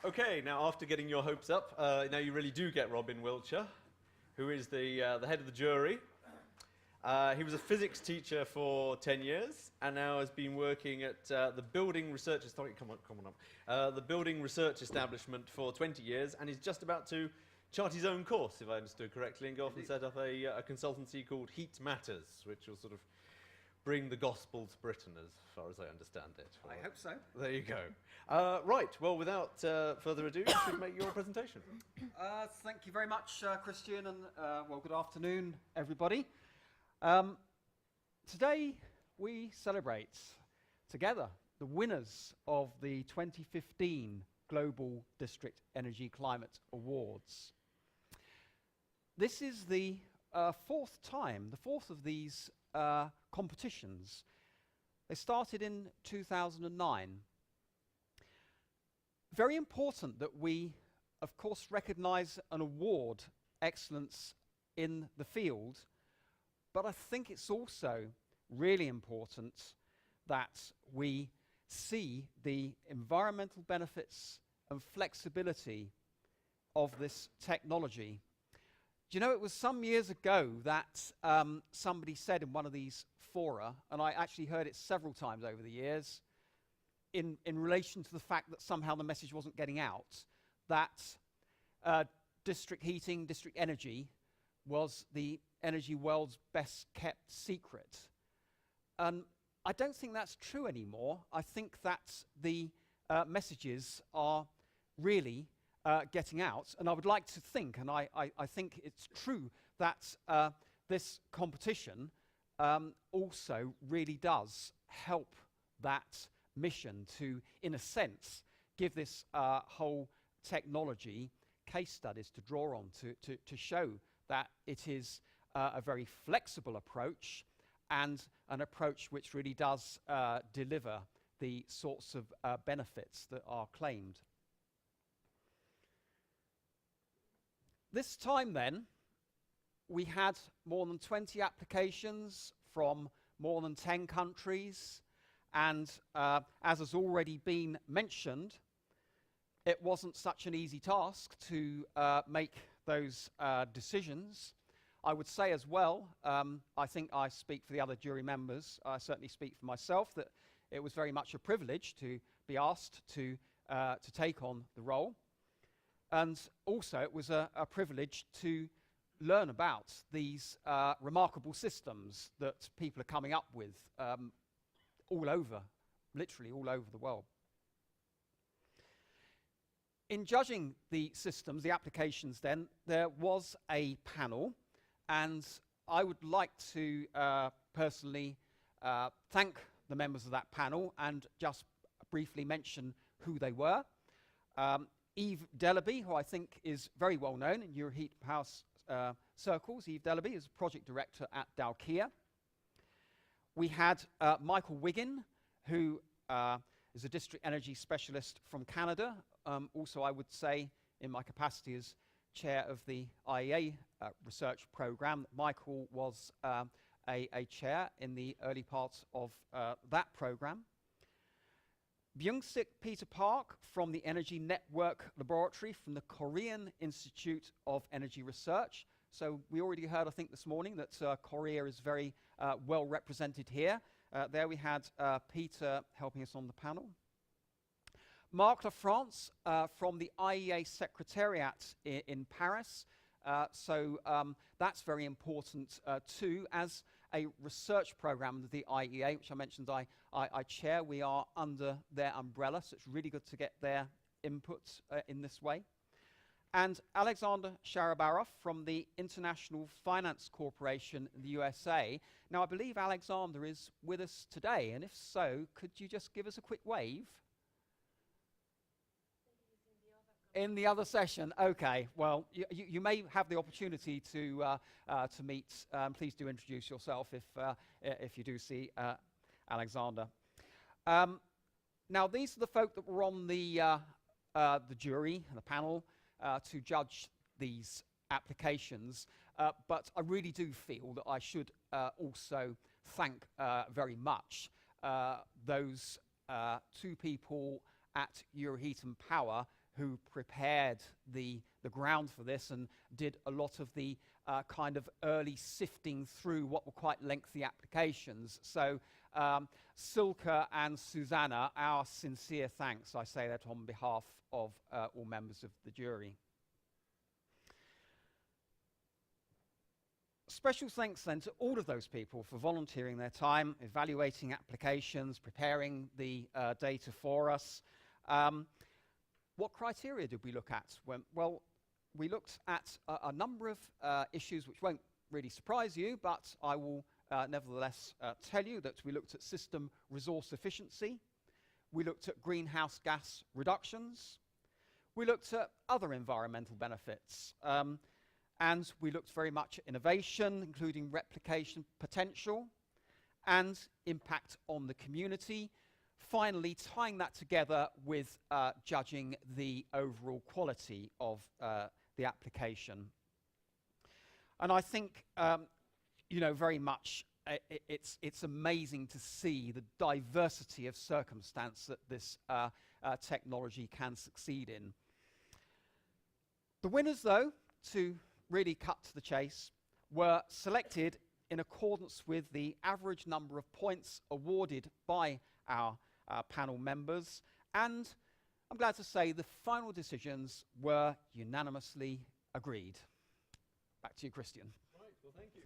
Okay, now after getting your hopes up, now you really do get Robin Wiltshire, who is the head of the jury. He was a physics teacher for 10 years, and now has been working at the Building Research the Building Research Establishment for 20 years, and he's just about to chart his own course, if I understood correctly, and go off and set up a consultancy called Heat Matters, which will sort of bring the gospel to Britain, as far as I understand it. I hope so. There you go. Right, well, without further ado, you should make your presentation. Thank you very much, Christian, and well, good afternoon, everybody. Today we celebrate together the winners of the 2015 Global District Energy Climate Awards. This is the fourth of these competitions. They started in 2009. Very important that we, of course, recognise and award excellence in the field, but I think it's also really important that we see the environmental benefits and flexibility of this technology. Do you know, it was some years ago that somebody said in one of these fora, and I actually heard it several times over the years, in relation to the fact that somehow the message wasn't getting out, that district heating, district energy was the energy world's best kept secret. I don't think that's true anymore. I think that the messages are really getting out, and I would like to think, and I think it's true, that this competition also really does help that mission to, in a sense, give this whole technology case studies to draw on, to show that it is a very flexible approach, and an approach which really does deliver the sorts of benefits that are claimed. This time then, we had more than 20 applications from more than 10 countries, and as has already been mentioned, it wasn't such an easy task to make those decisions. I would say as well, I think I speak for the other jury members, I certainly speak for myself, that it was very much a privilege to be asked to take on the role. And also it was a privilege to learn about these remarkable systems that people are coming up with all over, literally all over the world. In judging the systems, the applications then, there was a panel, and I would like to personally thank the members of that panel and just briefly mention who they were. Yves Dellaby, who I think is very well known in Euroheat House circles. Yves Dellaby is project director at Dalkia. We had Michael Wiggin, who is a district energy specialist from Canada. Also, I would say, in my capacity as chair of the IEA research program, Michael was a chair in the early parts of that program. Byung-sik Peter Park from the Energy Network Laboratory from the Korean Institute of Energy Research. So we already heard, I think, this morning that Korea is very well represented here. There we had Peter helping us on the panel. Marc Lafrance from the IEA Secretariat in Paris. So that's very important too. As a research program of the IEA, which I mentioned I chair, we are under their umbrella, so it's really good to get their input in this way. And Alexander Sharabarov from the International Finance Corporation in the USA. Now, I believe Alexander is with us today, and if so, could you just give us a quick wave? In the other session, okay. Well, you may have the opportunity to meet. Please do introduce yourself if you do see Alexander. Now, these are the folk that were on the jury, the panel, to judge these applications. But I really do feel that I should also thank very much those two people at Euroheat and Power who prepared the ground for this and did a lot of the kind of early sifting through what were quite lengthy applications. So Silke and Susanna, our sincere thanks. I say that on behalf of all members of the jury. Special thanks then to all of those people for volunteering their time, evaluating applications, preparing the data for us. What criteria did we look at? Well, we looked at a number of issues which won't really surprise you, but I will nevertheless tell you that we looked at system resource efficiency, we looked at greenhouse gas reductions, we looked at other environmental benefits, and we looked very much at innovation, including replication potential and impact on the community. Finally, tying that together with judging the overall quality of the application. And I think, very much it's amazing to see the diversity of circumstance that this technology can succeed in. The winners, though, to really cut to the chase, were selected in accordance with the average number of points awarded by our panel members, and I'm glad to say the final decisions were unanimously agreed. Back to you, Christian. Right, well, thank you.